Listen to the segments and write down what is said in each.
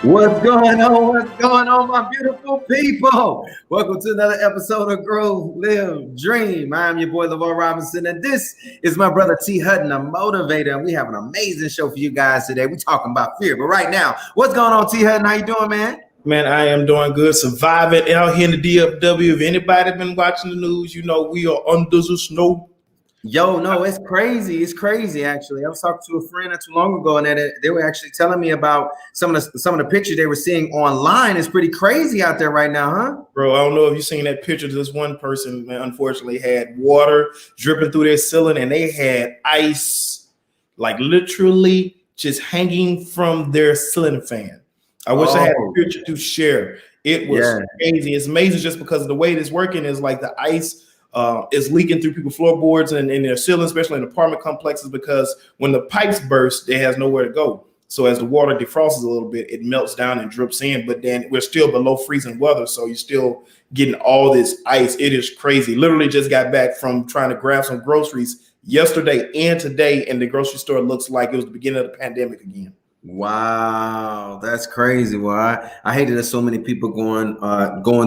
What's going on? What's going on, my beautiful people? Welcome to another episode of Grow, Live, Dream. I'm your boy, LeVar Robinson, and this is my brother T. Hutton, a motivator, and we have an amazing show for you guys today. We're talking about fear, but right now, what's going on, T. Hutton? How you doing, man? Man, I am doing good, surviving out here in the DFW. If anybody been watching the news, you know we are under the snow. Yo, no, it's crazy. It's crazy, actually. I was talking to a friend not too long ago, and they were actually telling me about some of the pictures they were seeing online. It's pretty crazy out there right now, huh? Bro, I don't know if you've seen that picture. This one person, man, unfortunately had water dripping through their ceiling, and they had ice, like literally just hanging from their ceiling fan. I wish I had a picture to share. It was crazy. It's amazing just because the way it's working is like the ice is leaking through people's floorboards and in their ceiling, especially in apartment complexes, because when the pipes burst, it has nowhere to go. So as the water defrosts a little bit, it melts down and drips in, but then we're still below freezing weather. So you're still getting all this ice. It is crazy. Literally just got back from trying to grab some groceries yesterday and today, and the grocery store looks like it was the beginning of the pandemic again. Wow, that's crazy. Well, I hate that there's so many people going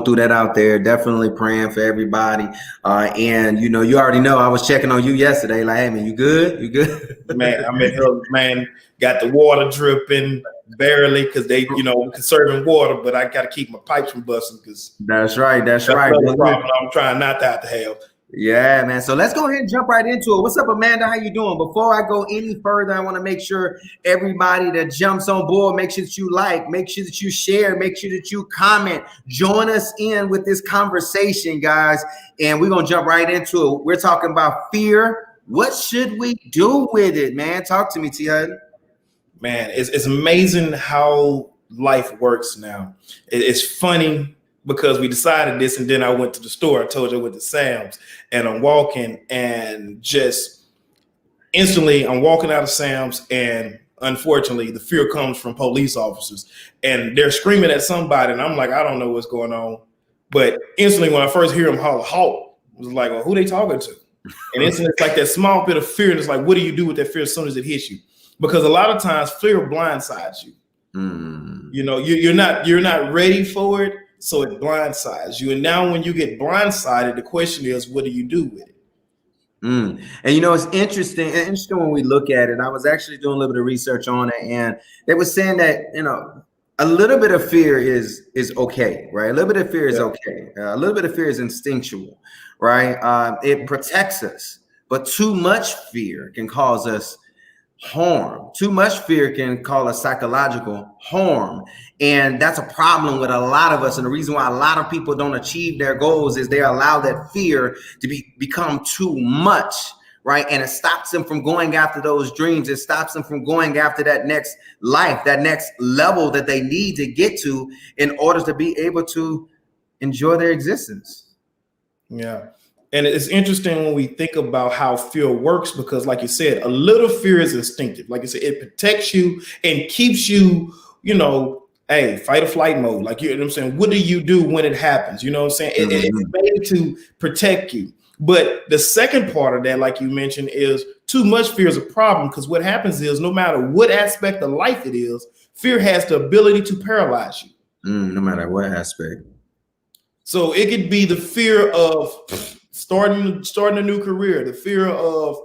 through that out there. Definitely praying for everybody. And you already know I was checking on you yesterday. Like, hey man, you good? You good? Man, I mean, man, got the water dripping barely because they, conserving water, but I got to keep my pipes from busting because that's right. That's right. Problem I'm trying not to have to have. Yeah, man. So let's go ahead and jump right into it. What's up, Amanda? How you doing? Before I go any further, I want to make sure everybody that jumps on board, make sure that you like, make sure that you share, make sure that you comment. Join us in with this conversation, guys. And we're going to jump right into it. We're talking about fear. What should we do with it, man? Talk to me, T. Hutton. Man, it's amazing how life works now. It's funny because we decided this, and then I went to the store. I told you I went to Sam's, and I'm walking, and just instantly I'm walking out of Sam's, and unfortunately the fear comes from police officers, and they're screaming at somebody, and I'm like, I don't know what's going on. But instantly when I first hear them holler, halt, I was like, well, who they talking to? And instantly it's like that small bit of fear, and it's like, what do you do with that fear as soon as it hits you? Because a lot of times fear blindsides you. You're not ready for it. So it blindsides you. And now when you get blindsided, the question is, what do you do with it? And it's interesting when we look at it. I was actually doing a little bit of research on it, and they were saying that, a little bit of fear is okay, right? A little bit of fear is okay. A little bit of fear is instinctual, right? It protects us, but too much fear can cause us harm. Too much fear can cause us psychological harm. And that's a problem with a lot of us. And the reason why a lot of people don't achieve their goals is they allow that fear to become too much, right? And it stops them from going after those dreams. It stops them from going after that next life, that next level that they need to get to in order to be able to enjoy their existence. Yeah. And it's interesting when we think about how fear works, because like you said, a little fear is instinctive. Like I said, it protects you and keeps you, hey, fight or flight mode. Like, you know what I'm saying? What do you do when it happens? You know what I'm saying? It's made to protect you. But the second part of that, like you mentioned, is too much fear is a problem, because what happens is no matter what aspect of life it is, fear has the ability to paralyze you. No matter what aspect. So it could be the fear of starting a new career, the fear of,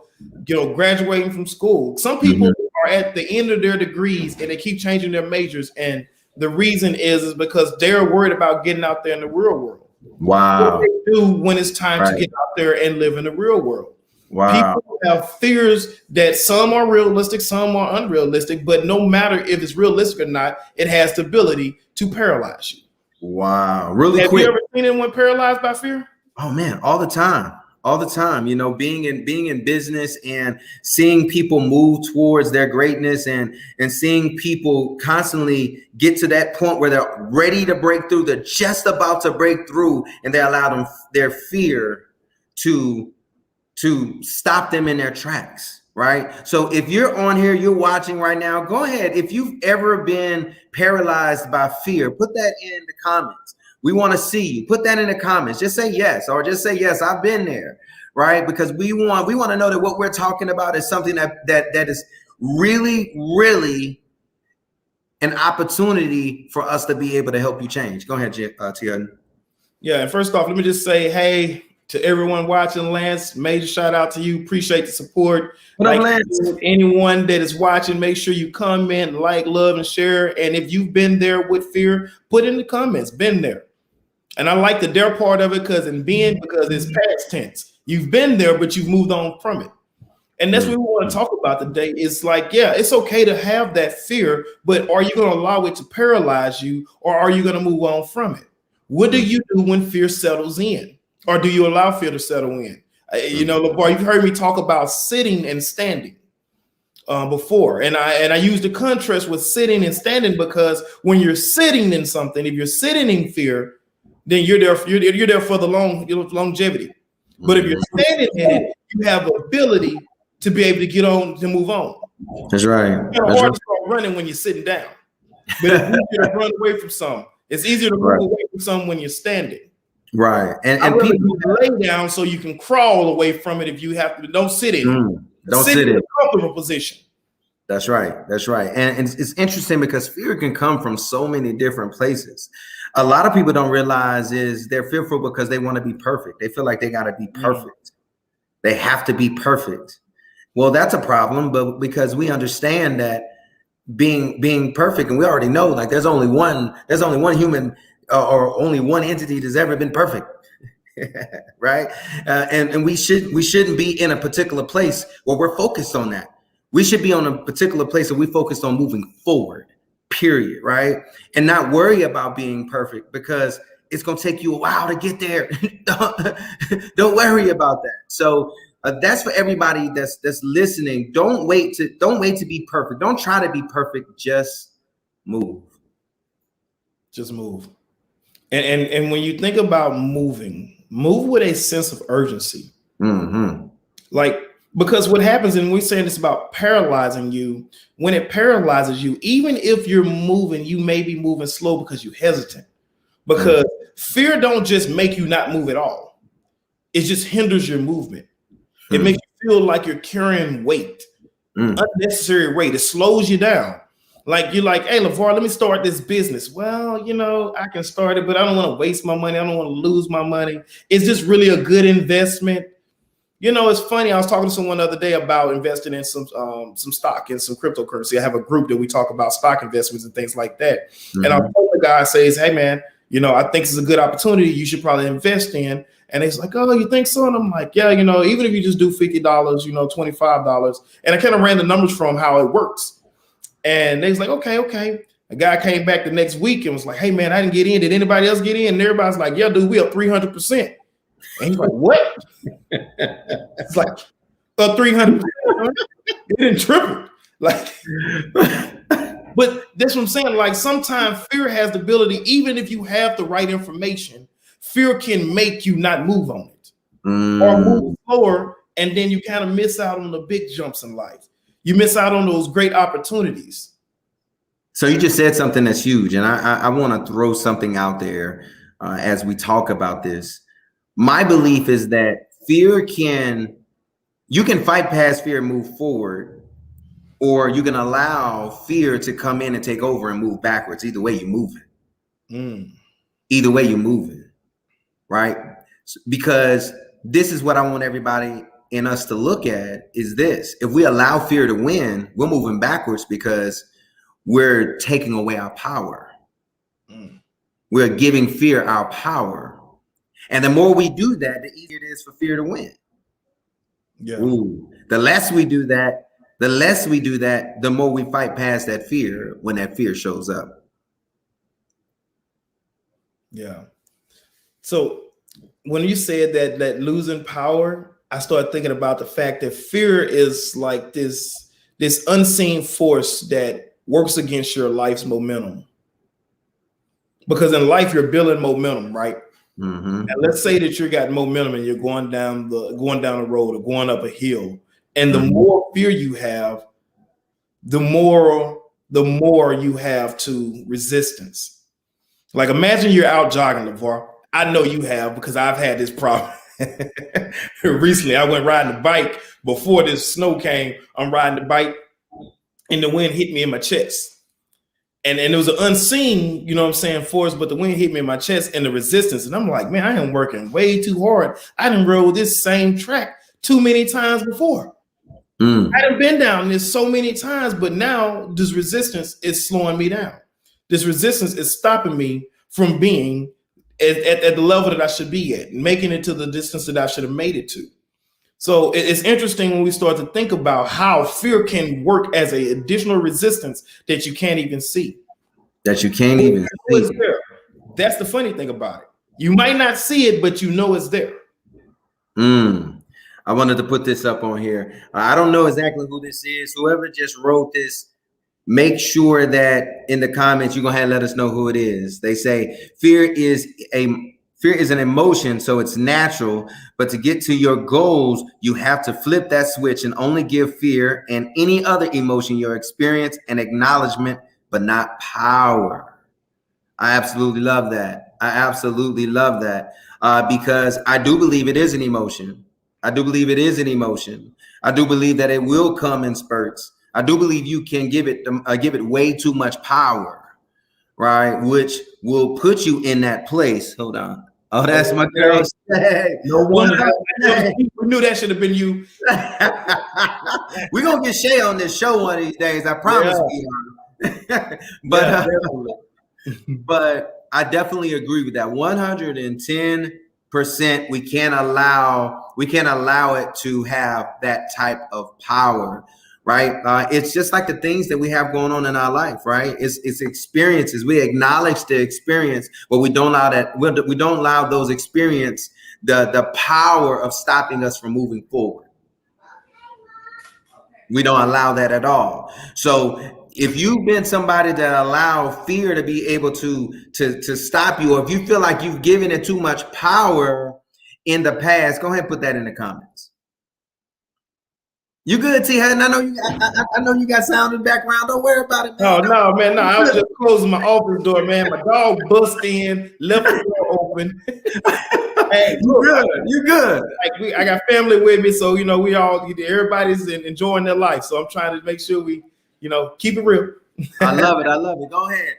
graduating from school. Some people are at the end of their degrees and they keep changing their majors. And the reason is because they're worried about getting out there in the real world. Wow. What do they do when it's time to get out there and live in the real world? Wow. People have fears that some are realistic, some are unrealistic, but no matter if it's realistic or not, it has the ability to paralyze you. Wow. Really have quick. You ever seen anyone paralyzed by fear? Oh man, all the time. Being in business and seeing people move towards their greatness and seeing people constantly get to that point where they're ready to break through, they're just about to break through, and they allow their fear to stop them in their tracks. Right. So if you're on here, you're watching right now, go ahead. If you've ever been paralyzed by fear, put that in the comments. We want to see you. Put that in the comments. Just say yes, or just say yes, I've been there, right? Because we want to know that what we're talking about is something that is really, really an opportunity for us to be able to help you change. Go ahead, Tia. Yeah, and first off, let me just say, hey, to everyone watching, Lance, major shout out to you. Appreciate the support. What up, Lance? Anyone that is watching, make sure you comment, like, love, and share. And if you've been there with fear, put in the comments, been there. And I like the dare part of it because it's past tense. You've been there, but you've moved on from it. And that's what we want to talk about today. It's like, yeah, it's okay to have that fear, but are you going to allow it to paralyze you, or are you going to move on from it? What do you do when fear settles in? Or do you allow fear to settle in? You know, LeVar, you've heard me talk about sitting and standing before. And I use the contrast with sitting and standing because when you're sitting in something, if you're sitting in fear, then you're there for the longevity. But if you're standing in it, you have the ability to be able to get on, to move on. That's right. It's hard to start running when you're sitting down. But it's easier to run away from some. It's easier to move away from some when you're standing. Right. And people lay down so you can crawl away from it if you have to. Don't sit in. Don't sit in a comfortable position. That's right. That's right. And it's interesting because fear can come from so many different places. A lot of people don't realize is they're fearful because they want to be perfect. They feel like they got to be perfect. They have to be perfect. Well, that's a problem, but because we understand that being perfect, and we already know like there's only one human or only one entity that's ever been perfect. Right. And we shouldn't be in a particular place where we're focused on that. We should be on a particular place where we focused on moving forward, period. Right. And not worry about being perfect because it's going to take you a while to get there. Don't worry about that. So that's for everybody that's listening. Don't wait to be perfect. Don't try to be perfect. Just move. Just move. And when you think about moving, move with a sense of urgency. Like, because what happens, and we're saying this about paralyzing you, when it paralyzes you, even if you're moving, you may be moving slow because you're hesitant. Because fear don't just make you not move at all. It just hinders your movement. It makes you feel like you're carrying weight, unnecessary weight. It slows you down. Like you're like, hey, LeVar, let me start this business. Well, you know, I can start it, but I don't want to waste my money. I don't want to lose my money. Is this really a good investment? You know, it's funny. I was talking to someone the other day about investing in some stock and some cryptocurrency. I have a group that we talk about stock investments and things like that. And I told the guy, says, hey, man, you know, I think it's a good opportunity you should probably invest in. And it's like, oh, you think so? And I'm like, yeah, you know, even if you just do $50, you know, $25. And I kind of ran the numbers from how it works. And they was like, okay. A guy came back the next week and was like, hey, man, I didn't get in. Did anybody else get in? And everybody's like, yeah, dude, we up 300%. And he's like, what? It's like, 300%. It didn't triple. Like, but that's what I'm saying. Like, sometimes fear has the ability, even if you have the right information, fear can make you not move on it or move slower. And then you kind of miss out on the big jumps in life. You miss out on those great opportunities. So you just said something that's huge. And I want to throw something out there as we talk about this. My belief is that you can fight past fear and move forward, or you can allow fear to come in and take over and move backwards. Either way, you're moving. Either way, you're moving, right? Because this is what I want everybody in us to look at is this. If we allow fear to win, we're moving backwards because we're taking away our power. We're giving fear our power. And the more we do that, the easier it is for fear to win. Yeah. The less we do that, the more we fight past that fear when that fear shows up. Yeah. So when you said that losing power, I started thinking about the fact that fear is like this unseen force that works against your life's momentum. Because in life, you're building momentum, right? And let's say that you got momentum and you're going down the road or going up a hill. And the more fear you have, the more you have to resistance. Like, imagine you're out jogging, LeVar. I know you have, because I've had this problem. Recently, I went riding the bike before this snow came. I'm riding the bike and the wind hit me in my chest. And it was an unseen, you know what I'm saying, force, but the wind hit me in my chest and the resistance. And I'm like, man, I am working way too hard. I done rode this same track too many times before. I done been down this so many times, but now this resistance is slowing me down. This resistance is stopping me from being at the level that I should be at, making it to the distance that I should have made it to. So it's interesting when we start to think about how fear can work as an additional resistance that you can't even see. That you can't even see. That's the funny thing about it. You might not see it, but you know it's there. I wanted to put this up on here. I don't know exactly who this is. Whoever just wrote this, make sure that in the comments you're gonna have to let us know who it is. They say fear is an emotion, so it's natural, but to get to your goals, you have to flip that switch and only give fear and any other emotion your experience and acknowledgement, but not power. I absolutely love that. I absolutely love that because I do believe it is an emotion. I do believe it is an emotion. I do believe that it will come in spurts. I do believe you can give it way too much power, right? Which will put you in that place. Hold on. Oh, that's my girl. No wonder. We knew that should have been you. We're gonna get Shay on this show one of these days. I promise you. But but I definitely agree with that. 110%. We can't allow it to have that type of power. Right. It's just like the things that we have going on in our life. Right. It's experiences. We acknowledge the experience, but we don't allow those experience the power of stopping us from moving forward. We don't allow that at all. So if you've been somebody that allow fear to be able to stop you, or if you feel like you've given it too much power in the past, go ahead and put that in the comments. You good, T Hutton? I know you got sound in the background. Don't worry about it, man. No, man. I was just closing my office door, man. My dog bust in, left the door open. Hey, you good. Like I got family with me, so everybody's enjoying their life. So I'm trying to make sure we, keep it real. I love it. Go ahead.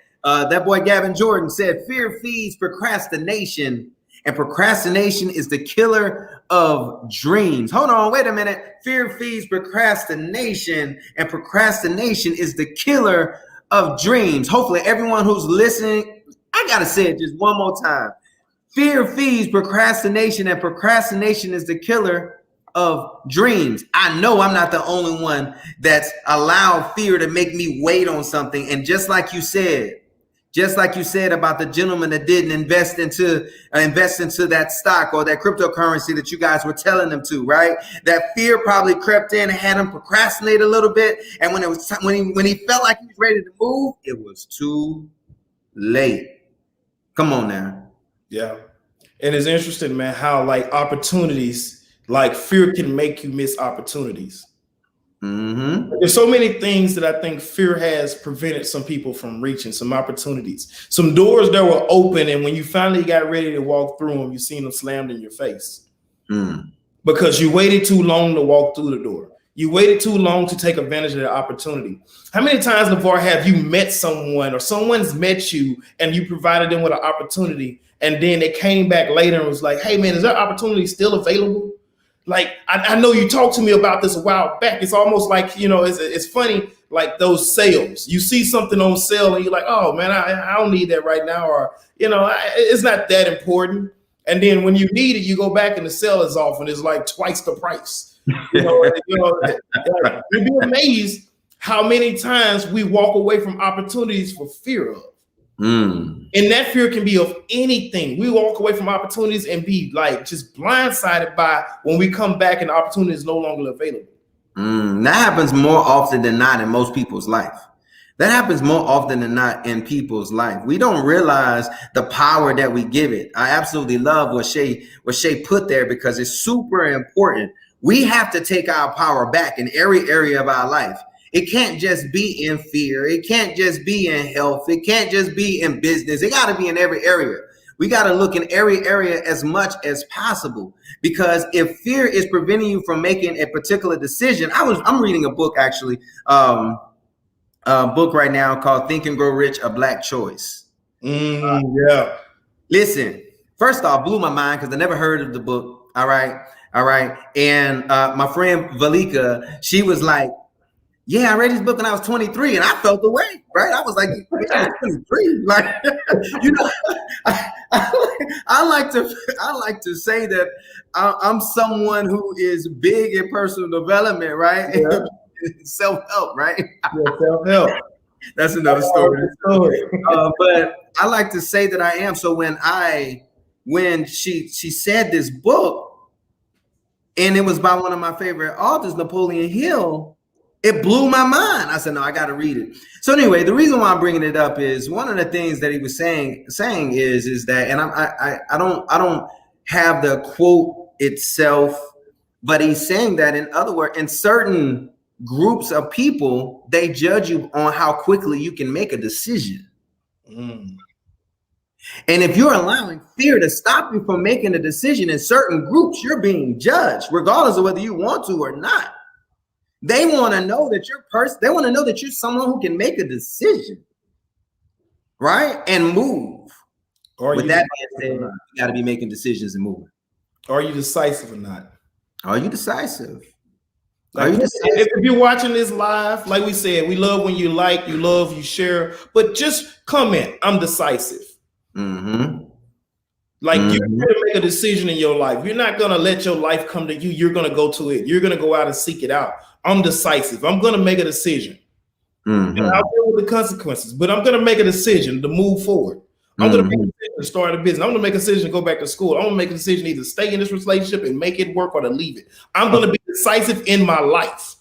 That boy Gavin Jordan said, "Fear feeds procrastination, and procrastination is the killer of dreams." Hold on, wait a minute. Fear feeds procrastination, and procrastination is the killer of dreams. Hopefully, everyone who's listening, I gotta say it just one more time. Fear feeds procrastination, and procrastination is the killer of dreams. I know I'm not the only one that's allowed fear to make me wait on something. And just like you said about the gentleman that didn't invest into that stock or that cryptocurrency that you guys were telling them to, right? That fear probably crept in and had him procrastinate a little bit. And when he felt like he was ready to move, it was too late. Come on now. Yeah. And it's interesting, man, how like opportunities, like fear can make you miss opportunities. There's so many things that I think fear has prevented some people from reaching, some opportunities, some doors that were open. And when you finally got ready to walk through them, you seen them slammed in your face because you waited too long to walk through the door. You waited too long to take advantage of the opportunity. How many times, LeVar, have you met someone or someone's met you and you provided them with an opportunity and then they came back later and was like, "Hey, man, is that opportunity still available? Like, I know you talked to me about this a while back." It's almost like, it's funny, like those sales. You see something on sale and you're like, "Oh, man, I don't need that right now," or, it's not that important. And then when you need it, you go back and the sale is off and it's like twice the price. You'd be amazed how many times we walk away from opportunities for fear of. And that fear can be of anything. We walk away from opportunities and be like just blindsided by when we come back and the opportunity is no longer available. That happens more often than not in most people's life. That happens more often than not in people's life. We don't realize the power that we give it. I absolutely love what Shay put there because it's super important. We have to take our power back in every area of our life. It can't just be in fear. It can't just be in health. It can't just be in business. It got to be in every area. We got to look in every area as much as possible, because if fear is preventing you from making a particular decision, I'm reading a book actually. book right now called Think and Grow Rich: A Black Choice. Yeah. Listen, first off, blew my mind because I never heard of the book. All right. And my friend Valika, she was like, yeah, I read this book when I was 23 and I felt the way, right? I was like, I was 23. Like, you know, I like to say that I'm someone who is big in personal development, right? Yeah. Self-help, right? Yeah, self-help. That's another story. But I like to say that I am. So when she said this book, and it was by one of my favorite authors, Napoleon Hill, it blew my mind. I said, no, I got to read it. So anyway, the reason why I'm bringing it up is one of the things that he was saying is that, and I don't have the quote itself, but he's saying that, in other words, in certain groups of people, they judge you on how quickly you can make a decision. And if you're allowing fear to stop you from making a decision in certain groups, you're being judged, regardless of whether you want to or not. They want to know that they want to know that you're someone who can make a decision, right? And move. With that being said, you got to be making decisions and moving. Are you decisive or not? Are you decisive? Like, if you're watching this live, like we said, we love when you like, you love, you share, but just comment, I'm decisive. Like, you're going to make a decision in your life. You're not going to let your life come to you. You're going to go to it. You're going to go out and seek it out. I'm decisive. I'm going to make a decision. And I'll deal with the consequences, but I'm going to make a decision to move forward. I'm going to make a decision to start a business. I'm going to make a decision to go back to school. I'm going to make a decision to either stay in this relationship and make it work or to leave it. I'm going to be decisive in my life.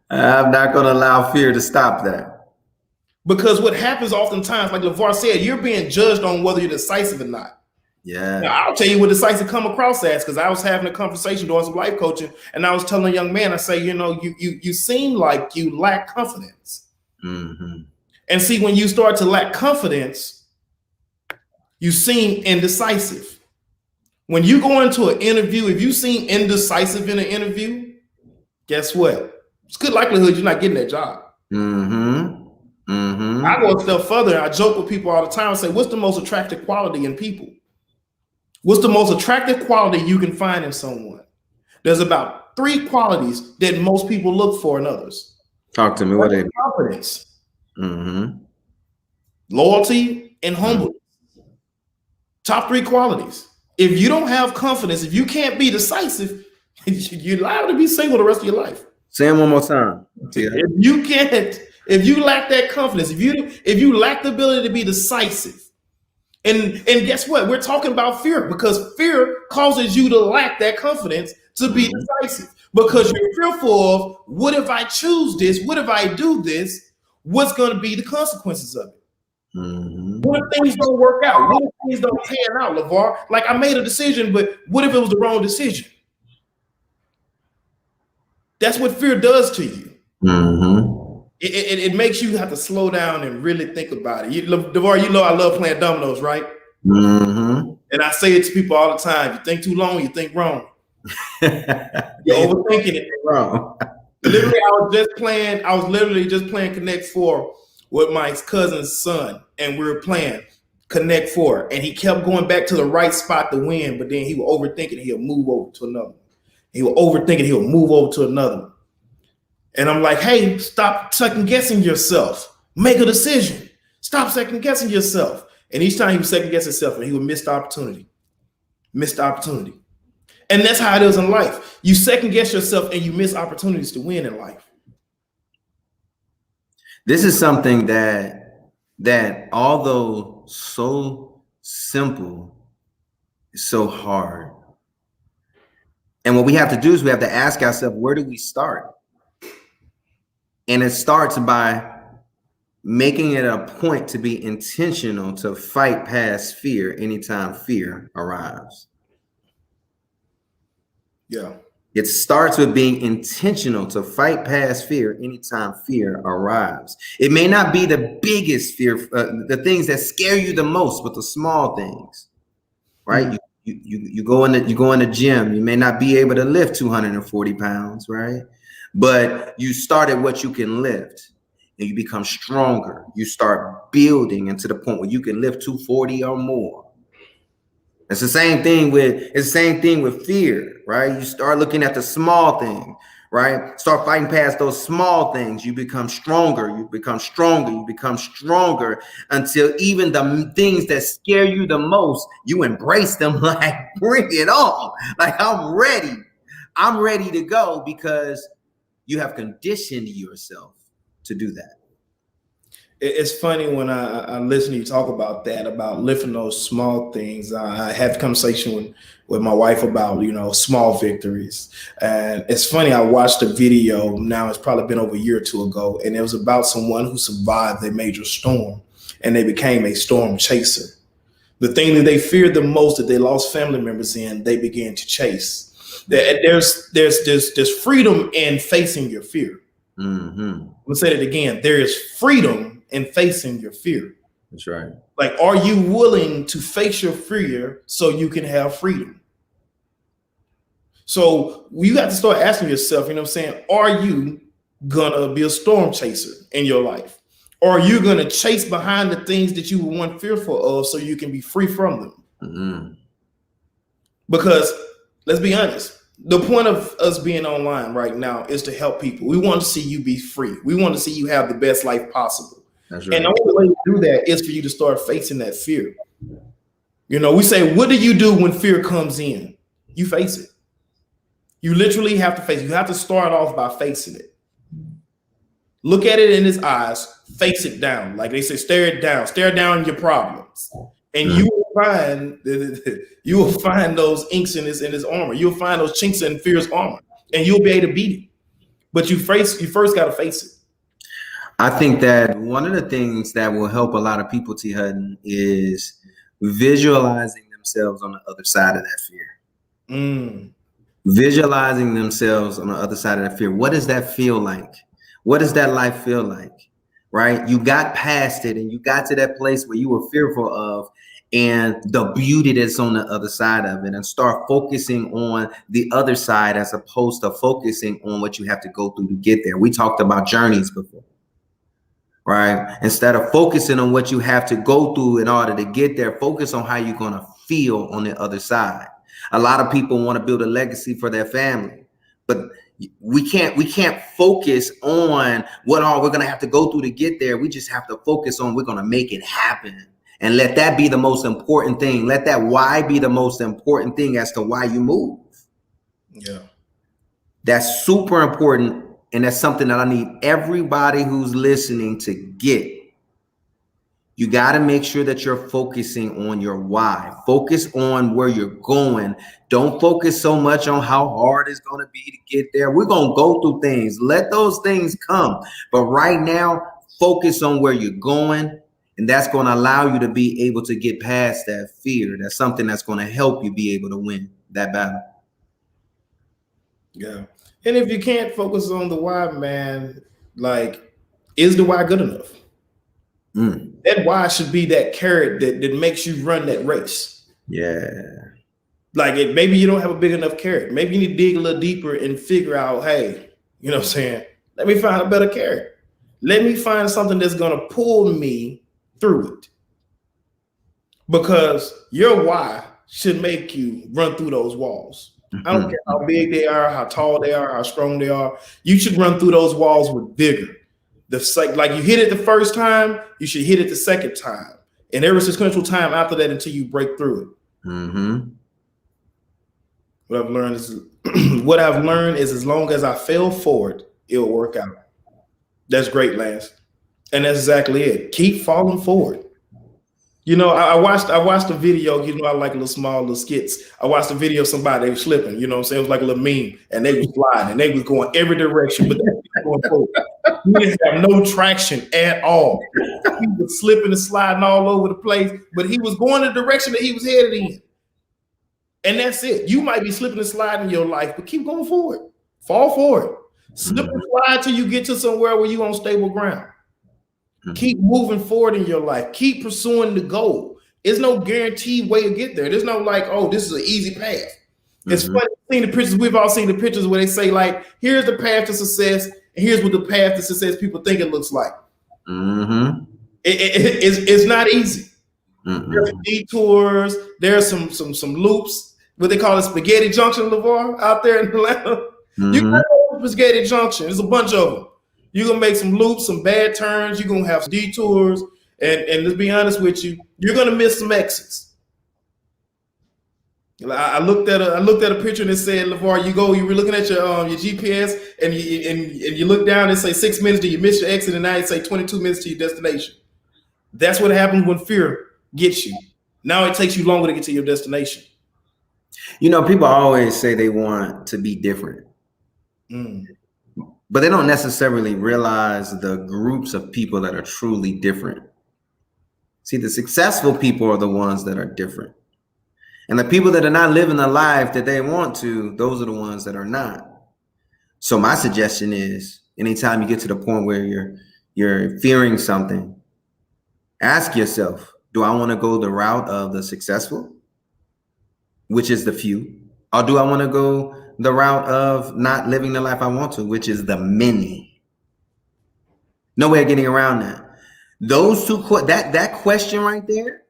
I'm not going to allow fear to stop that. Because what happens oftentimes, like LeVar said, you're being judged on whether you're decisive or not. Yeah. Now, I'll tell you what decisive come across as, because I was having a conversation doing some life coaching, and I was telling a young man, I say, you seem like you lack confidence. And see, when you start to lack confidence, you seem indecisive. When you go into an interview, if you seem indecisive in an interview, guess what? It's good likelihood you're not getting that job. I go a step further. I joke with people all the time and say, what's the most attractive quality in people? What's the most attractive quality you can find in someone? There's about 3 qualities that most people look for in others. Talk to me. What are they? Confidence, loyalty, and humbleness. Top 3 qualities. If you don't have confidence, if you can't be decisive, you're liable to be single the rest of your life. Say it one more time. Yeah. If you lack that confidence, if you lack the ability to be decisive, and guess what? We're talking about fear, because fear causes you to lack that confidence to be decisive, because you're fearful of, what if I choose this? What if I do this? What's going to be the consequences of it? What if things don't work out? What if things don't pan out, LeVar? Like, I made a decision, but what if it was the wrong decision? That's what fear does to you. It makes you have to slow down and really think about it. LeVar, you know I love playing dominoes, right? And I say it to people all the time. You think too long, you think wrong. You're overthinking it. Wrong. Literally, I was literally just playing Connect 4 with my cousin's son, and we were playing Connect 4, and he kept going back to the right spot to win, but then he would overthink it, he'll move over to another one. He would overthink it, he'll move over to another one. And I'm like, hey, stop second guessing yourself. Make a decision. Stop second guessing yourself. And each time he would second guess himself, and he would miss the opportunity. Missed the opportunity. And that's how it is in life. You second guess yourself and you miss opportunities to win in life. This is something that although so simple, is so hard. And what we have to do is we have to ask ourselves, where do we start? And it starts by making it a point to be intentional to fight past fear anytime fear arrives. Yeah. It starts with being intentional to fight past fear anytime fear arrives. It may not be the biggest fear, the things that scare you the most, but the small things, right? You go in the gym. You may not be able to lift 240 pounds, right? But you start at what you can lift. and you become stronger. You start building into the point where you can lift 240 or more. It's the same thing with fear, right? You start looking at the small thing, right? Start fighting past those small things. You become stronger. You become stronger. You become stronger until even the things that scare you the most, you embrace them like, bring it on. Like, I'm ready. I'm ready to go because you have conditioned yourself to do that. It's funny when I listen to you talk about that, about lifting those small things. I had a conversation with my wife about, small victories. And it's funny, I watched a video, now it's probably been over a year or two ago, and it was about someone who survived a major storm and they became a storm chaser. The thing that they feared the most, that they lost family members in, they began to chase. There's freedom in facing your fear. Mm-hmm. Let's say that again. There is freedom in facing your fear. That's right. Like, are you willing to face your fear so you can have freedom? So you got to start asking yourself, are you gonna be a storm chaser in your life? Or are you gonna chase behind the things that you were once fearful of so you can be free from them? Mm-hmm. Because let's be honest, the point of us being online right now is to help people. We want to see you be free. We want to see you have the best life possible. That's right. And the only way to do that is for you to start facing that fear. We say, what do you do when fear comes in? You face it. You literally have to face it. You have to start off by facing it. Look at it in his eyes, face it down. Like they say, stare down your problems. And you will find those inks in his armor. You'll find those chinks in fear's armor, and you'll be able to beat it. But you first got to face it. I think that one of the things that will help a lot of people, T. Hutton, is visualizing themselves on the other side of that fear. Visualizing themselves on the other side of that fear. What does that feel like? What does that life feel like? Right? You got past it and you got to that place where you were fearful of, and the beauty that's on the other side of it, and start focusing on the other side as opposed to focusing on what you have to go through to get there. We talked about journeys before, right? Instead of focusing on what you have to go through in order to get there, focus on how you're going to feel on the other side. A lot of people want to build a legacy for their family, but we can't focus on what all we're going to have to go through to get there. We just have to focus on we're going to make it happen. And let that be the most important thing. Let that why be the most important thing as to why you move. Yeah. That's super important. And that's something that I need everybody who's listening to get. You got to make sure that you're focusing on your why. Focus on where you're going. Don't focus so much on how hard it's going to be to get there. We're going to go through things. Let those things come. But right now, focus on where you're going. And that's going to allow you to be able to get past that fear. That's something that's going to help you be able to win that battle. Yeah. And if you can't focus on the why, man, like, is the why good enough? That why should be that carrot that makes you run that race. Yeah. Like, maybe you don't have a big enough carrot. Maybe you need to dig a little deeper and figure out, hey, let me find a better carrot. Let me find something that's going to pull me through it, because your why should make you run through those walls. I don't care how big they are, how tall they are, how strong they are. You should run through those walls with vigor. Like you hit it the first time, you should hit it the second time, and every sequential time after that until you break through it. What I've learned is as long as I fail forward, it'll work out. That's great, Lance. And that's exactly it. Keep falling forward. I watched a video, I like little skits. I watched a video of somebody, they were slipping, it was like a little meme, and they was flying and they was going every direction, but they were going forward. He didn't have no traction at all. He was slipping and sliding all over the place, but he was going the direction that he was headed in. And that's it. You might be slipping and sliding in your life, but keep going forward. Fall forward. Slip and slide till you get to somewhere where you're on stable ground. Keep moving forward in your life. Keep pursuing the goal. There's no guaranteed way to get there. There's no like, oh, this is an easy path. It's funny seeing the pictures. We've all seen the pictures where they say, like, here's the path to success, and here's what the path to success people think it looks like. Mm-hmm. It's not easy. There's Mm-mm. detours. There's some loops. What they call it, Spaghetti Junction, LeVar, out there in Atlanta. You Mm-hmm. got Spaghetti Junction. There's a bunch of them. You're gonna make some loops, some bad turns. You're gonna have some detours, and let's be honest with you, you're gonna miss some exits. I looked at a picture and it said, LeVar, you were looking at your GPS and you look down and say 6 minutes, do you miss your exit? And now it say 22 minutes to your destination. That's what happens when fear gets you. Now it takes you longer to get to your destination. You know, people always say they want to be different, but they don't necessarily realize the groups of people that are truly different. See, the successful people are the ones that are different. And the people that are not living the life that they want to, those are the ones that are not. So my suggestion is, anytime you get to the point where you're fearing something, ask yourself, do I want to go the route of the successful, which is the few, or do I want to go the route of not living the life I want to, which is the many? No way of getting around that. Those two, that question right there,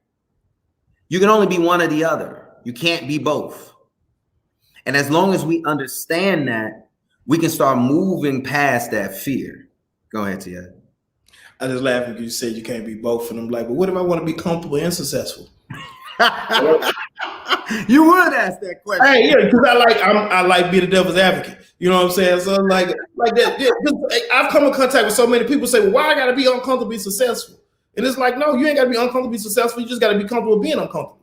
you can only be one or the other. You can't be both. And as long as we understand that, we can start moving past that fear. Go ahead, Tia. I just laughed because you said you can't be both, and I'm like, but what if I want to be comfortable and successful? You would ask that question. Hey, yeah, because I like being the devil's advocate. You know what I'm saying? So like that. I've come in contact with so many people say, well, why I got to be uncomfortable to be successful? And it's like, no, you ain't got to be uncomfortable to be successful. You just got to be comfortable being uncomfortable.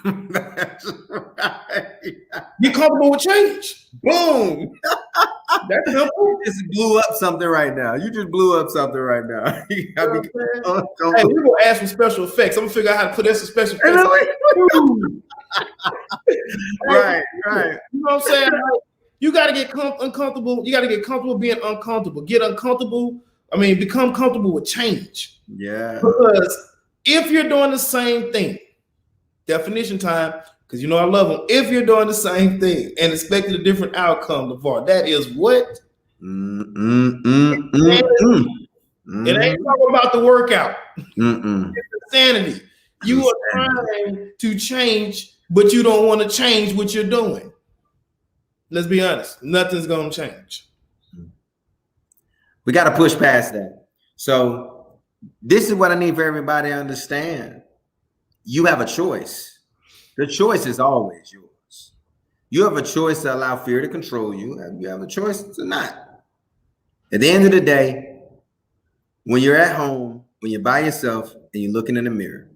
That's right. Be comfortable with change. Boom. That's simple. You just blew up something right now. You just blew up something right now. You gotta be hey, we're gonna ask for special effects. I'm gonna figure out how to put that some special effects. Right. You know what I'm saying? Like, you got to get uncomfortable. You got to get comfortable being uncomfortable. Get uncomfortable. Become comfortable with change. Yeah. Because if you're doing the same thing, definition time, because you know I love them. If you're doing the same thing and expecting a different outcome, LeVar, that is what? It ain't talking about the workout. It's insanity. You are trying to change, but you don't want to change what you're doing. Let's be honest. Nothing's going to change. We got to push past that. So this is what I need for everybody to understand. You have a choice. The choice is always yours. You have a choice to allow fear to control you, and you have a choice to not. At the end of the day, when you're at home, when you're by yourself and you're looking in the mirror,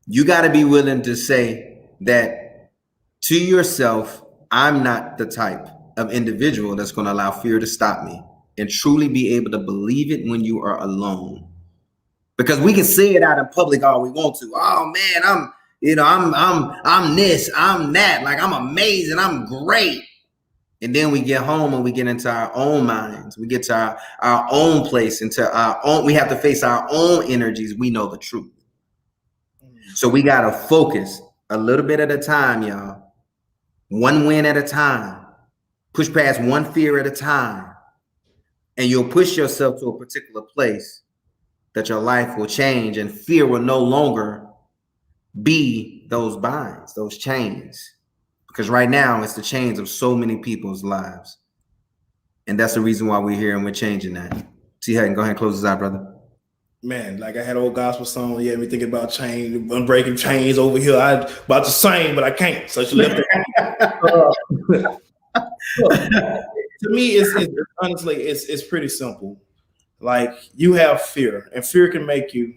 you got to be willing to say that to yourself, I'm not the type of individual that's going to allow fear to stop me, and truly be able to believe it when you are alone. Because we can say it out in public all we want to. Oh man, I'm this, I'm that, like I'm amazing, I'm great. And then we get home and we get into our own minds. We get to our own place, we have to face our own energies. We know the truth. So we got to focus a little bit at a time, y'all. One win at a time. Push past one fear at a time. And you'll push yourself to a particular place that your life will change, and fear will no longer be those binds, those chains. Because right now it's the chains of so many people's lives. And that's the reason why we're here and we're changing that. See, Hutton, go ahead and close this out, brother. Man, like I had an old gospel song, yeah, me thinking about chains, unbreaking chains over here. I about to sing, but I can't. So she left it. To me, it's honestly, it's pretty simple. Like, you have fear, and fear can make you.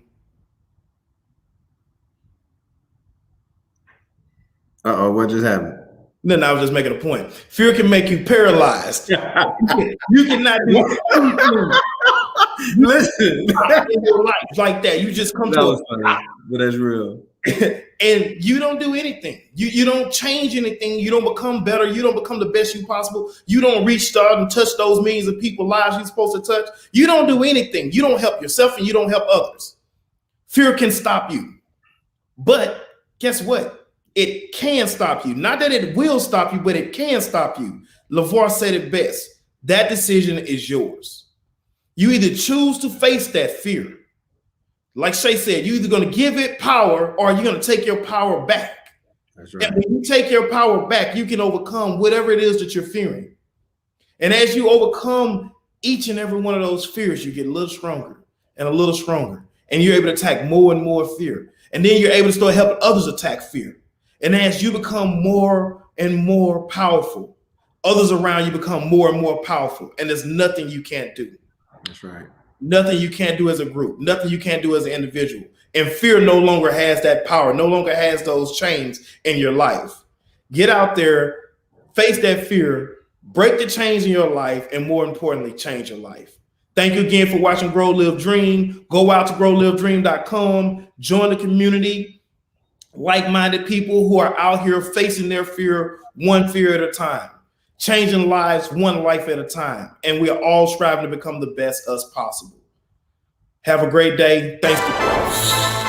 What just happened? No, I was just making a point. Fear can make you paralyzed. You cannot do anything. Listen, in your life like that. You just come to a stop. But that's real. And you don't do anything. You don't change anything. You don't become better. You don't become the best you possible. You don't reach start and touch those millions of people's lives you're supposed to touch. You don't do anything. You don't help yourself and you don't help others. Fear can stop you. But guess what? It can stop you. Not that it will stop you, but it can stop you. LeVar said it best. That decision is yours. You either choose to face that fear. Like Shay said, you're either going to give it power or you're going to take your power back. That's right. And when you take your power back, you can overcome whatever it is that you're fearing. And as you overcome each and every one of those fears, you get a little stronger and a little stronger. And you're able to attack more and more fear. And then you're able to start helping others attack fear. And as you become more and more powerful, others around you become more and more powerful. And there's nothing you can't do. That's right. Nothing you can't do as a group, nothing you can't do as an individual. And fear no longer has that power, no longer has those chains in your life. Get out there, face that fear, break the chains in your life, and more importantly, change your life. Thank you again for watching Grow, Live, Dream. Go out to growlivedream.com, join the community, like-minded people who are out here facing their fear, one fear at a time. Changing lives one life at a time. And we are all striving to become the best us possible. Have a great day. Thanks.